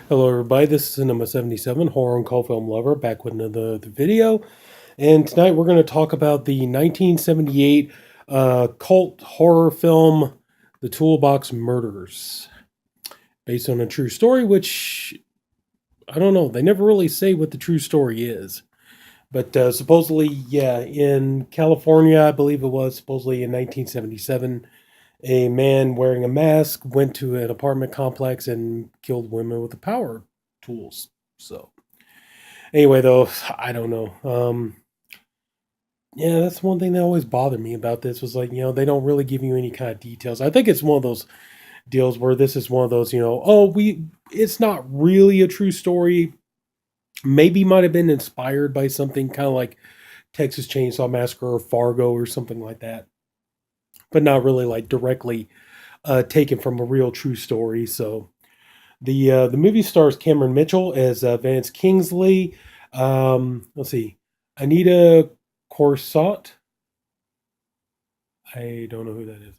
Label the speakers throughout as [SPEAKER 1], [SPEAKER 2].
[SPEAKER 1] Hello, everybody. This is Sinema77, horror and cult film lover, back with another video. And tonight we're going to talk about the 1978 cult horror film, The Toolbox Murders, based on a true story, which I don't know. They never really say what the true story is. But supposedly, yeah, in California, I believe it was, supposedly in 1977, a man wearing a mask went to an apartment complex and killed women with the power tools. So, anyway, though, I don't know. Yeah, that's one thing that always bothered me about this was like, they don't really give you any kind of details. I think it's one of those deals where this is one of those, it's not really a true story. Maybe might have been inspired by something kind of like Texas Chainsaw Massacre or Fargo or something like that, but not really like directly taken from a real true story. So the movie stars Cameron Mitchell as Vance Kingsley. Let's see, Anita Corsott. I don't know who that is.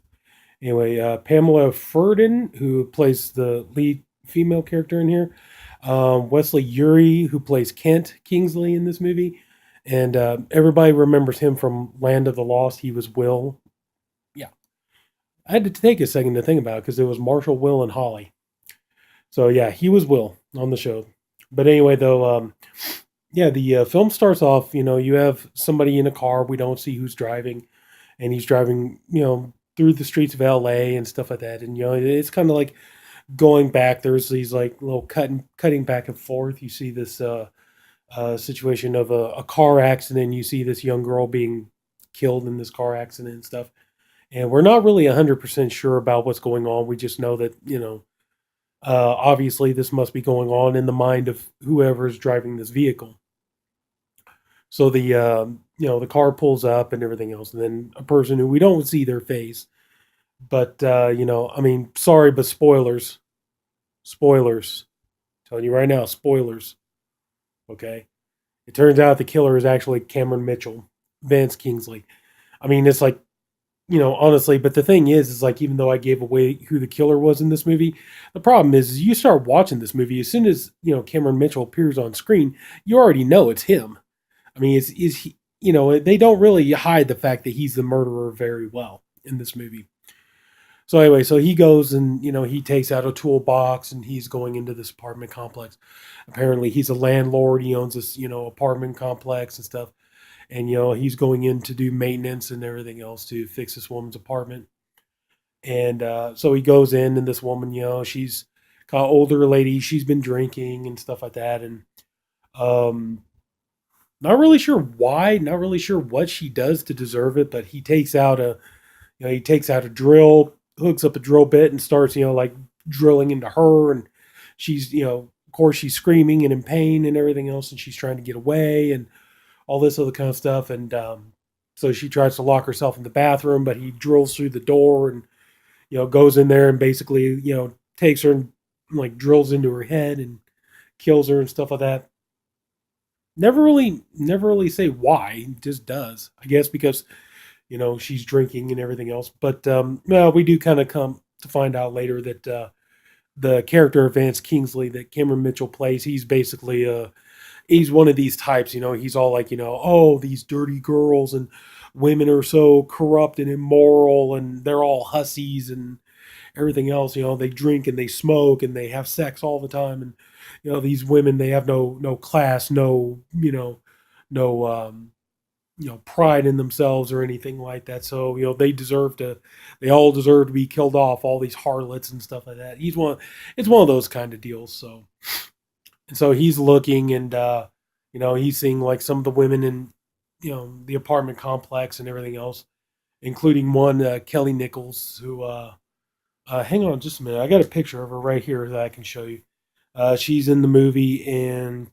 [SPEAKER 1] Anyway, Pamela Ferdin, who plays the lead female character in here. Wesley Eure, who plays Kent Kingsley in this movie. And everybody remembers him from Land of the Lost. He was Will. Yeah. I had to take a second to think about it because it was Marshall, Will, and Holly. So yeah, he was Will on the show. But anyway, though, yeah, the film starts off. You have somebody in a car. We don't see who's driving, and he's driving, through the streets of L.A. and stuff like that. And it's kind of like going back. There's these like little cutting back and forth. You see this situation of a car accident. You see this young girl being killed in this car accident and stuff. And we're not really 100% sure about what's going on. We just know that obviously this must be going on in the mind of whoever is driving this vehicle. So the car pulls up and everything else, and then a person who we don't see their face, but I mean, sorry, but spoilers, telling you right now, spoilers. Okay, it turns out the killer is actually Cameron Mitchell, Vance Kingsley. I mean, it's like, honestly, but the thing is like, even though I gave away who the killer was in this movie, the problem is you start watching this movie, as soon as, Cameron Mitchell appears on screen, you already know it's him. I mean, is he, they don't really hide the fact that he's the murderer very well in this movie. So anyway, so he goes and, he takes out a toolbox and he's going into this apartment complex. Apparently he's a landlord. He owns this, apartment complex and stuff. And, he's going in to do maintenance and everything else to fix this woman's apartment. And so he goes in, and this woman, she's got an older lady. She's been drinking and stuff like that. And um, not really sure why, not really sure what she does to deserve it, but he takes out a drill, hooks up a drill bit, and starts, like drilling into her. And she's, of course, she's screaming and in pain and everything else, and she's trying to get away and all this other kind of stuff. And so she tries to lock herself in the bathroom, but he drills through the door and, goes in there and basically, takes her and like drills into her head and kills her and stuff like that. Never really say why. He just does, I guess, because she's drinking and everything else. But well, we do kind of come to find out later that the character of Vance Kingsley that Cameron Mitchell plays, he's basically he's one of these types. He's all like, oh, these dirty girls and women are so corrupt and immoral, and they're all hussies and everything else. They drink and they smoke and they have sex all the time, and these women, they have no class, no no pride in themselves or anything like that. So they all deserve to be killed off. All these harlots and stuff like that. It's one of those kind of deals. So and so he's looking, and he's seeing like some of the women in the apartment complex and everything else, including one Kelly Nichols, who hang on just a minute. I got a picture of her right here that I can show you. She's in the movie, and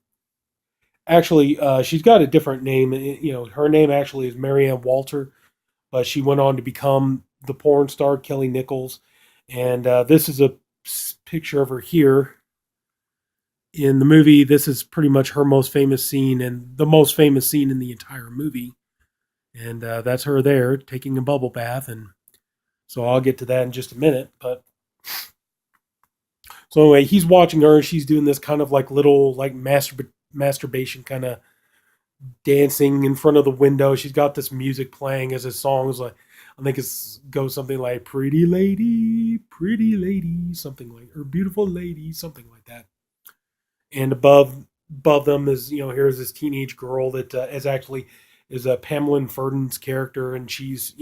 [SPEAKER 1] actually, she's got a different name. Her name actually is Marianne Walter, but she went on to become the porn star Kelly Nichols. And this is a picture of her here in the movie. This is pretty much her most famous scene, and the most famous scene in the entire movie. And that's her there taking a bubble bath. And so I'll get to that in just a minute. But So anyway, he's watching her, and she's doing this kind of like little like masturbation kind of dancing in front of the window. She's got this music playing as a song is like, I think it goes something like pretty lady, something like, or beautiful lady, something like that. And above them is, here's this teenage girl that is actually is a Pamela Ferdinand's character, and she's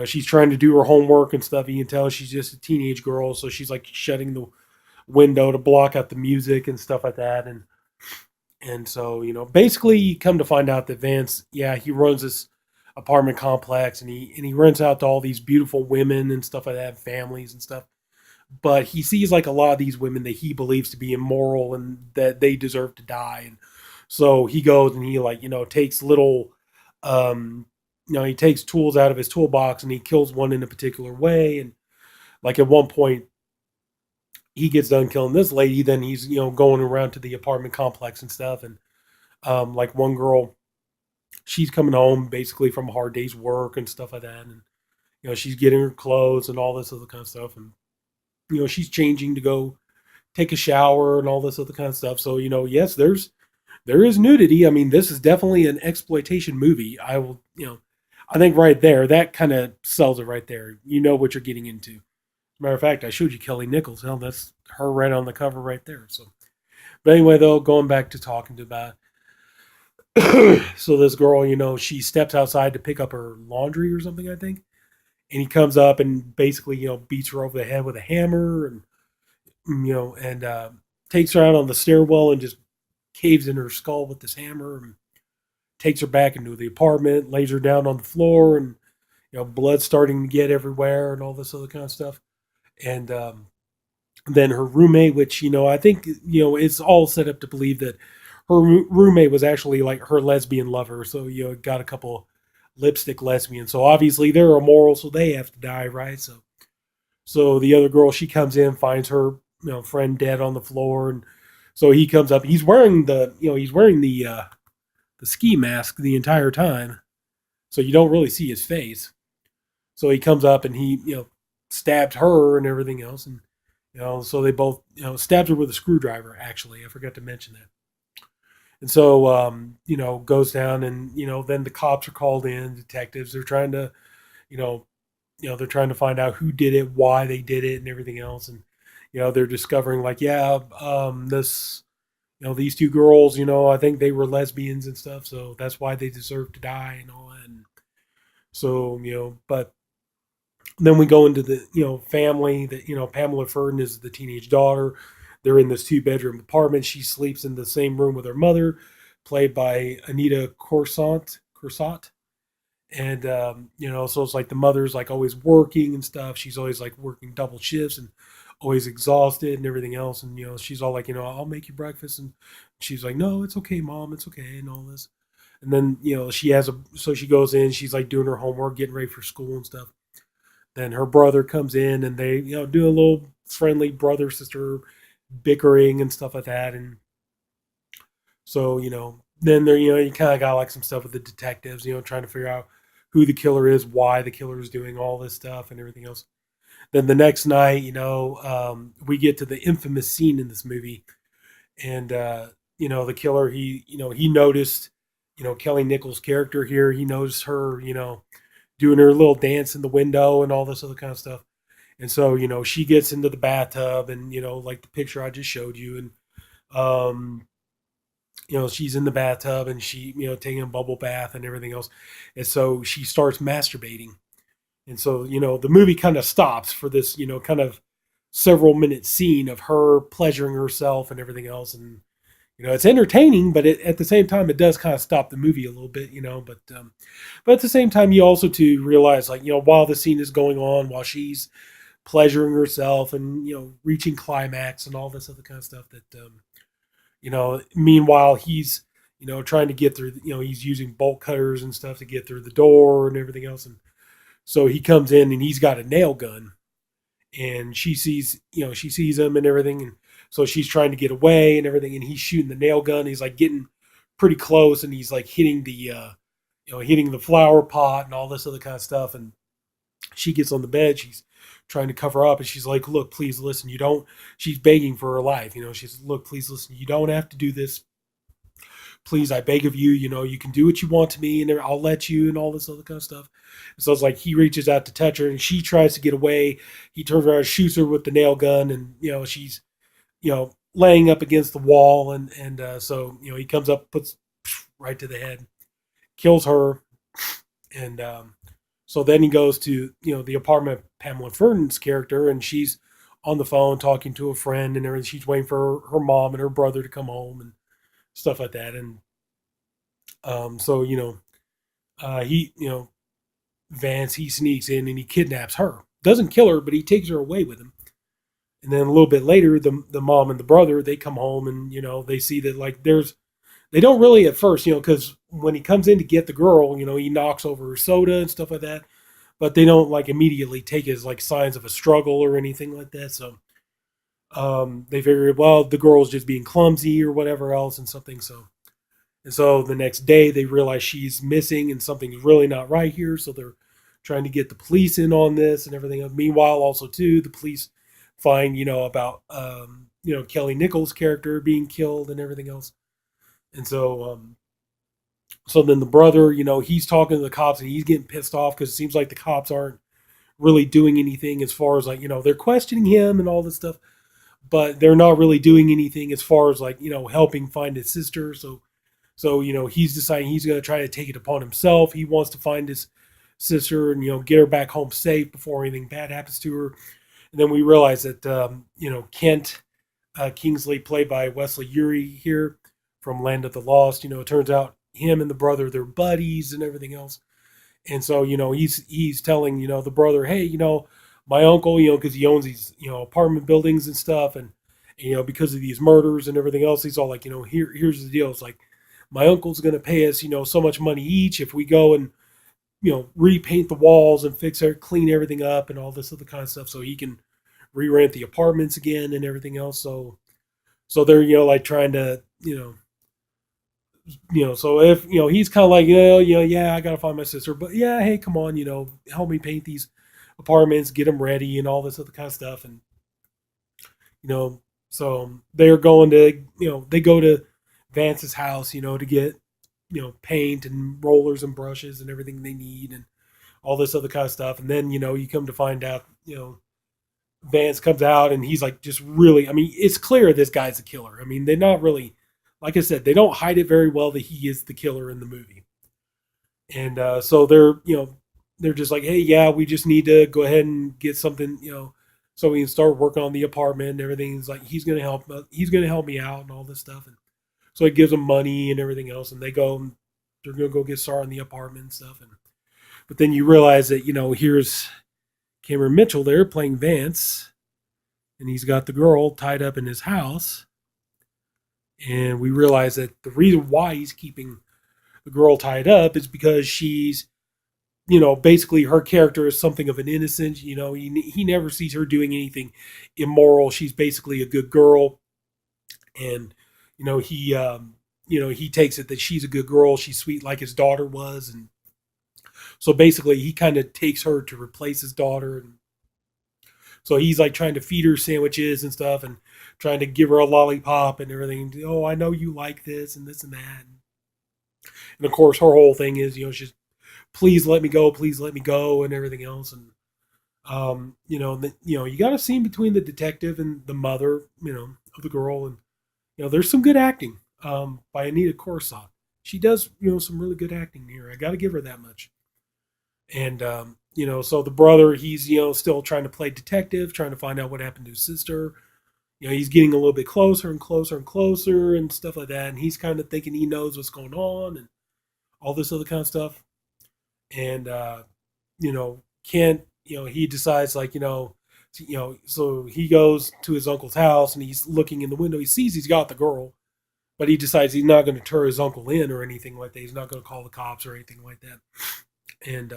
[SPEAKER 1] she's trying to do her homework and stuff. You can tell she's just a teenage girl, so she's like shutting the window to block out the music and stuff like that. And so, basically you come to find out that Vance, yeah, he runs this apartment complex, and he rents out to all these beautiful women and stuff like that, families and stuff. But he sees like a lot of these women that he believes to be immoral and that they deserve to die. And so he goes and he like, takes little he takes tools out of his toolbox and he kills one in a particular way. And like at one point he gets done killing this lady, then he's going around to the apartment complex and stuff. And like one girl, she's coming home basically from a hard day's work and stuff like that, and she's getting her clothes and all this other kind of stuff, and she's changing to go take a shower and all this other kind of stuff. So yes, there is nudity. I mean, this is definitely an exploitation movie. I will, I think right there that kind of sells it right there. You know what you're getting into. Matter of fact, I showed you Kelly Nichols. Hell, that's her right on the cover right there. So, but anyway, though, going back to talking to about, so this girl, she steps outside to pick up her laundry or something, I think, and he comes up and basically, beats her over the head with a hammer, and and takes her out on the stairwell and just caves in her skull with this hammer, and takes her back into the apartment, lays her down on the floor, and blood starting to get everywhere and all this other kind of stuff. And then her roommate, which I think it's all set up to believe that her roommate was actually like her lesbian lover. So got a couple lipstick lesbians. So obviously they're immoral, so they have to die, right? So the other girl, she comes in, finds her friend dead on the floor, and so he comes up. He's wearing the ski mask the entire time, so you don't really see his face. So he comes up and he stabs her and everything else, and so they both stabs her with a screwdriver. Actually, I forgot to mention that. And so goes down, and then the cops are called in, detectives. They're trying to you know they're trying to find out who did it, why they did it, and everything else. And they're discovering like, yeah, this these two girls, I think they were lesbians and stuff, so that's why they deserve to die and all that. And so but then we go into the family that Pamela Ferdinand is the teenage daughter. They're in this 2 bedroom apartment. She sleeps in the same room with her mother, played by Anita Corsat. And so it's like the mother's like always working and stuff. She's always like working double shifts and always exhausted and everything else. And she's all like, I'll make you breakfast, and she's like, no, it's okay, mom, it's okay, and all this. And then so she goes in, she's like doing her homework, getting ready for school and stuff. Then her brother comes in, and they do a little friendly brother sister bickering and stuff like that. And so then there you kind of got like some stuff with the detectives, trying to figure out who the killer is, why the killer is doing all this stuff and everything else. Then the next night, we get to the infamous scene in this movie, and the killer, he noticed Kelly Nichols' character here. He noticed her doing her little dance in the window and all this other kind of stuff. And so she gets into the bathtub, and like the picture I just showed you, and she's in the bathtub, and she taking a bubble bath and everything else. And so she starts masturbating. And so the movie kind of stops for this kind of several minute scene of her pleasuring herself and everything else. And it's entertaining, but at the same time, it does kind of stop the movie a little bit, but at the same time, you also to realize, like, while the scene is going on, while she's pleasuring herself and, reaching climax and all this other kind of stuff, that, meanwhile, he's, trying to get through, he's using bolt cutters and stuff to get through the door and everything else. And so he comes in, and he's got a nail gun, and she sees him and everything. And so she's trying to get away and everything, and he's shooting the nail gun. He's like getting pretty close, and he's like hitting hitting the flower pot and all this other kind of stuff. And she gets on the bed. She's trying to cover up. And she's like, look, please listen. You don't, she's begging for her life. She's, look, please listen. You don't have to do this. Please, I beg of you, you can do what you want to me and I'll let you and all this other kind of stuff. So it's like he reaches out to touch her and she tries to get away. He turns around and shoots her with the nail gun and, she's, laying up against the wall. And he comes up, puts right to the head, kills her. And so then he goes to, the apartment of Pamela Fern's character and she's on the phone talking to a friend and everything. She's waiting for her mom and her brother to come home and stuff like that. And so he Vance, he sneaks in and he kidnaps her. Doesn't kill her, but he takes her away with him. And then a little bit later, the mom and the brother, they come home and they see that like they don't really at first, because when he comes in to get the girl, he knocks over her soda and stuff like that. But they don't like immediately take it as like signs of a struggle or anything like that. So they figure, well, the girl's just being clumsy or whatever else and something. So the next day they realize she's missing and something's really not right here. So they're trying to get the police in on this and everything. Meanwhile, also too, the police find, about, Kelly Nichols' character being killed and everything else. And so then the brother, he's talking to the cops and he's getting pissed off because it seems like the cops aren't really doing anything as far as like, they're questioning him and all this stuff, but they're not really doing anything as far as like, helping find his sister. So he's deciding he's going to try to take it upon himself. He wants to find his sister and, get her back home safe before anything bad happens to her. And then we realize that, Kent Kingsley, played by Wesley Eure here from Land of the Lost, it turns out him and the brother, they're buddies and everything else. And so, he's telling, the brother, hey, my uncle, because he owns these, apartment buildings and stuff. And, because of these murders and everything else, he's all like, here's the deal. It's like, my uncle's going to pay us, so much money each if we go and, repaint the walls and clean everything up and all this other kind of stuff so he can re-rent the apartments again and everything else. So they're, like trying to, so if, he's kind of like, yeah, I got to find my sister, but yeah, hey, come on, help me paint these apartments, get them ready and all this other kind of stuff. And, so they're going to, they go to Vance's house, to get, paint and rollers and brushes and everything they need and all this other kind of stuff. And then, you come to find out, Vance comes out and he's like, just really, it's clear this guy's a killer. They're not really, like I said, they don't hide it very well that he is the killer in the movie. And so they're just like, hey, yeah, we just need to go ahead and get something, so we can start working on the apartment and everything. He's like, he's going to help me out and all this stuff. And so he gives them money and everything else. And they're going to go get started on the apartment and stuff. But then you realize that, here's Cameron Mitchell there playing Vance. And he's got the girl tied up in his house. And we realize that the reason why he's keeping the girl tied up is because she's, basically her character is something of an innocent. He never sees her doing anything immoral. She's basically a good girl. And, he takes it that she's a good girl. She's sweet like his daughter was. And so basically he kind of takes her to replace his daughter. And so he's like trying to feed her sandwiches and stuff and trying to give her a lollipop and everything. Oh, I know you like this and this and that. And of course, her whole thing is, she's, please let me go and everything else. And, you got a scene between the detective and the mother, of the girl. And, there's some good acting by Anita Korsakh. She does, some really good acting here. I got to give her that much. And, so the brother, he's, still trying to play detective, trying to find out what happened to his sister. He's getting a little bit closer and closer and closer and stuff like that. And he's kind of thinking he knows what's going on and all this other kind of stuff. And, Kent, he decides like, so he goes to his uncle's house and he's looking in the window. He sees he's got the girl, but he decides he's not going to turn his uncle in or anything like that. He's not going to call the cops or anything like that. And,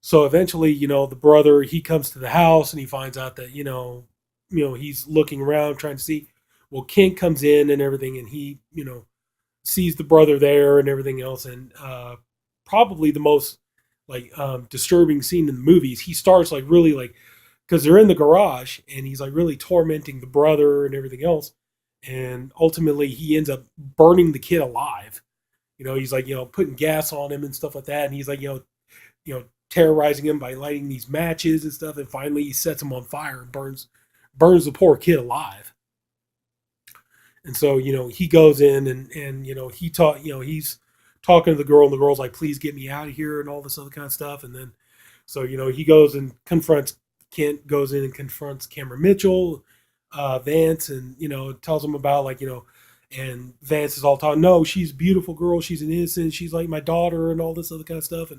[SPEAKER 1] so eventually, the brother, he comes to the house and he finds out that, he's looking around trying to see. Well, Kent comes in and everything and he, sees the brother there and everything else. And probably the most disturbing scene in the movies, he starts like really like, because they're in the garage and he's like really tormenting the brother and everything else, and ultimately he ends up burning the kid alive. He's like putting gas on him and stuff like that, and he's like terrorizing him by lighting these matches and stuff, and finally he sets him on fire and burns the poor kid alive. And so, he goes in and he's talking to the girl, and the girl's like, please get me out of here and all this other kind of stuff. And then, so, he goes and confronts, Kent goes in and confronts Cameron Mitchell, Vance, and, tells him about and Vance is all talking, no, she's a beautiful girl. She's an innocent. She's like my daughter and all this other kind of stuff.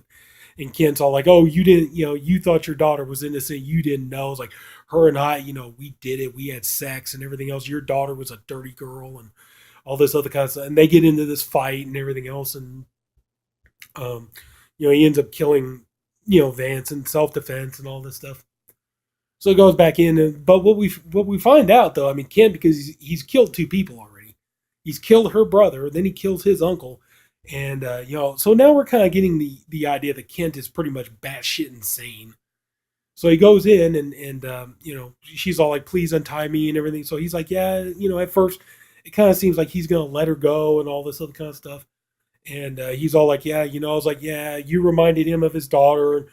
[SPEAKER 1] And Kent's all like, oh, you didn't, you thought your daughter was innocent. You didn't know. It's like her and I, we did it. We had sex and everything else. Your daughter was a dirty girl and all this other kind of stuff. And they get into this fight and everything else. And, he ends up killing, Vance in self-defense and all this stuff. So he goes back in. But what we find out, though, I mean, Kent, because he's killed two people already. He's killed her brother. Then he kills his uncle. And, so now we're kind of getting the idea that Kent is pretty much batshit insane. So he goes in and she's all like, please untie me and everything. So he's like, yeah, at first it kind of seems like he's going to let her go and all this other kind of stuff. And he's all like, yeah, I was like, yeah, you reminded him of his daughter.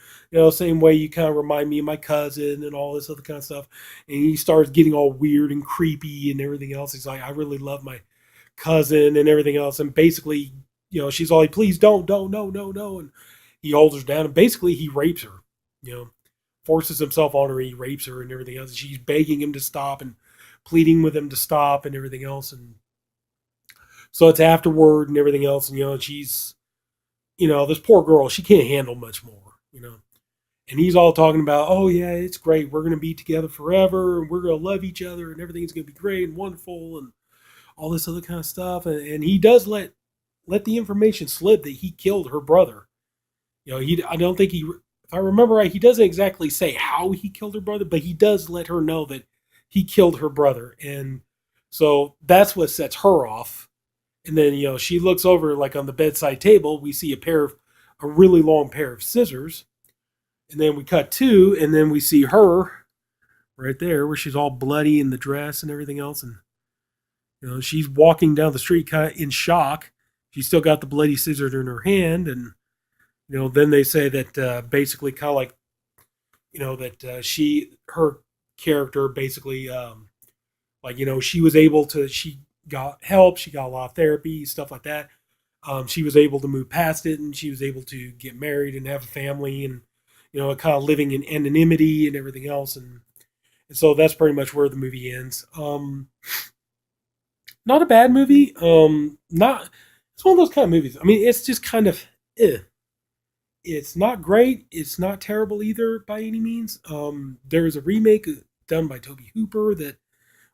[SPEAKER 1] Same way you kind of remind me of my cousin and all this other kind of stuff. And he starts getting all weird and creepy and everything else. He's like, I really love my cousin and everything else. And basically, she's all like, please don't, no, no, no. And he holds her down and basically he rapes her, forces himself on her. He rapes her and everything else. And she's begging him to stop and pleading with him to stop and everything else. And so it's afterward and everything else. And, she's, this poor girl, she can't handle much more. And he's all talking about, oh yeah, it's great. We're going to be together forever and we're going to love each other and everything's going to be great and wonderful and all this other kind of stuff. And he does let the information slip that he killed her brother. I don't think if I remember right, he doesn't exactly say how he killed her brother, but he does let her know that he killed her brother. And so that's what sets her off. And then, she looks over like on the bedside table, we see a really long pair of scissors. And then we cut to, and then we see her right there where she's all bloody in the dress and everything else. And, she's walking down the street kind of in shock. She's still got the bloody scissors in her hand. And, then they say that basically kind of like, that her character basically, she was able to, she got help. She got a lot of therapy, stuff like that. She was able to move past it and she was able to get married and have a family and, kind of living in anonymity and everything else. And so that's pretty much where the movie ends. Not a bad movie. It's one of those kind of movies. I mean, it's just kind of, It's not great. It's not terrible either by any means. There was a remake done by Toby Hooper that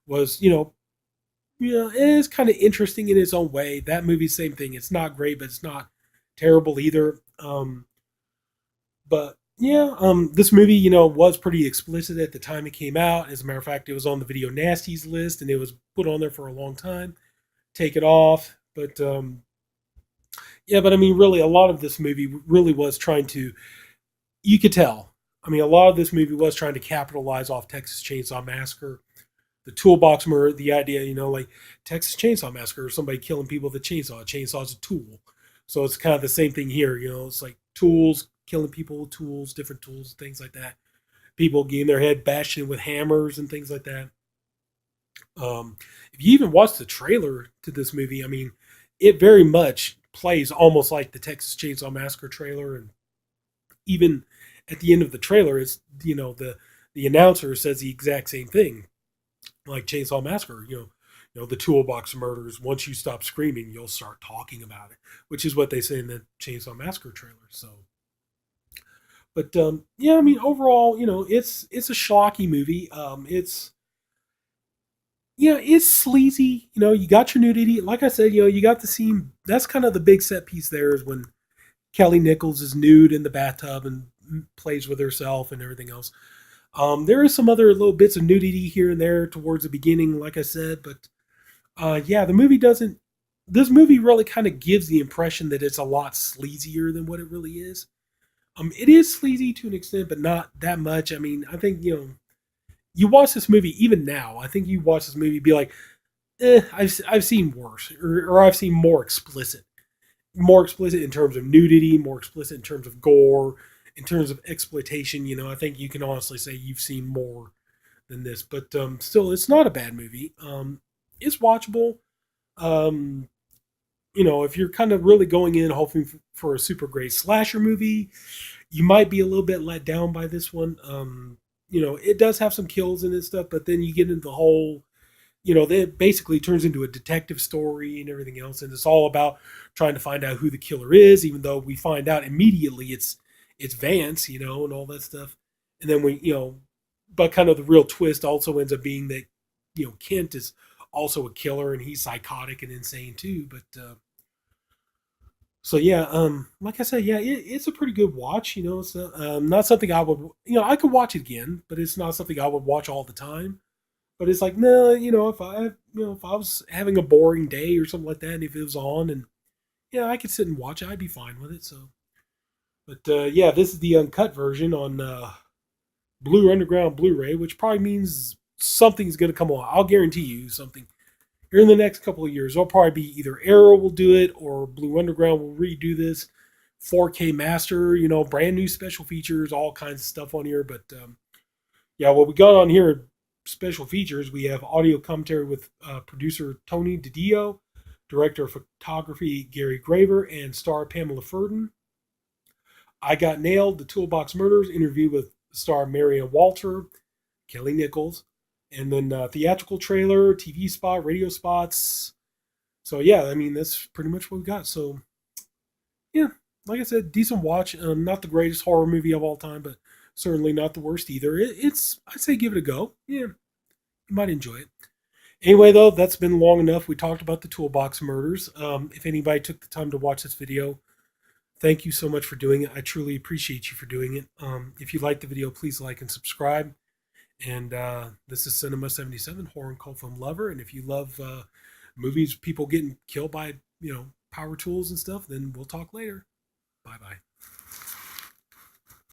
[SPEAKER 1] was, it's kind of interesting in its own way. That movie, same thing. It's not great, but it's not terrible either. But yeah, this movie, was pretty explicit at the time it came out. As a matter of fact, it was on the Video Nasties list and it was put on there for a long time. Take it off. But yeah, but I mean, really, a lot of this movie really was trying to, you could tell. I mean, a lot of this movie was trying to capitalize off Texas Chainsaw Massacre. The Toolbox murder, the idea, like Texas Chainsaw Massacre, somebody killing people with a chainsaw. A chainsaw is a tool. So it's kind of the same thing here, it's like tools, killing people with tools, different tools, things like that. People getting their head bashed in with hammers and things like that. If you even watch the trailer to this movie, I mean, it very much plays almost like the Texas Chainsaw Massacre trailer. And even at the end of the trailer, it's, the announcer says the exact same thing. Like Chainsaw Massacre, the Toolbox murders, once you stop screaming, you'll start talking about it, which is what they say in the Chainsaw Massacre trailer. So, but yeah, I mean, overall, it's a schlocky movie. It's sleazy. You got your nudity. Like I said, you got the scene. That's kind of the big set piece there is when Kelly Nichols is nude in the bathtub and plays with herself and everything else. There is some other little bits of nudity here and there towards the beginning, like I said, but yeah, this movie really kind of gives the impression that it's a lot sleazier than what it really is. It is sleazy to an extent, but not that much. I mean, I think you watch this movie even now. I think you watch this movie, be like, I've seen worse, or I've seen more explicit in terms of nudity, more explicit in terms of gore, in terms of exploitation. I think you can honestly say you've seen more than this, but still, it's not a bad movie. It's watchable. Um, if you're kind of really going in hoping for a super great slasher movie, you might be a little bit let down by this one. It does have some kills in it stuff, but then you get into the whole, that basically turns into a detective story and everything else, and it's all about trying to find out who the killer is. Even though we find out immediately it's Vance, and all that stuff, and then but kind of the real twist also ends up being that Kent is also a killer and he's psychotic and insane too. But so yeah, like I said, yeah, it's a pretty good watch. It's not something I would, I could watch it again, but it's not something I would watch all the time. But it's like, no, if I was having a boring day or something like that, and if it was on, and yeah, I could sit and watch it, I'd be fine with it. So, but yeah, this is the uncut version on Blue Underground Blu-ray, which probably means something's going to come on. I'll guarantee you something here in the next couple of years. It'll probably be either Arrow will do it or Blue Underground will redo this 4K master. Brand new special features, all kinds of stuff on here. But yeah, what we got on here, special features, we have audio commentary with producer Tony DiDio, director of photography Gary Graver, and star Pamela Furden. I Got Nailed, the Toolbox Murders, interview with star Marianne Walter, Kelly Nichols, and then theatrical trailer, TV spot, radio spots. So yeah, I mean that's pretty much what we got. So yeah, like I said, decent watch. Not the greatest horror movie of all time, but certainly not the worst either. It's I'd say give it a go. Yeah, you might enjoy it. Anyway, though, that's been long enough. We talked about the Toolbox Murders. If anybody took the time to watch this video, thank you so much for doing it. I truly appreciate you for doing it. If you like the video, please like and subscribe. And this is Sinema77, horror and cult film lover. And if you love movies, people getting killed by power tools and stuff, then we'll talk later. Bye bye.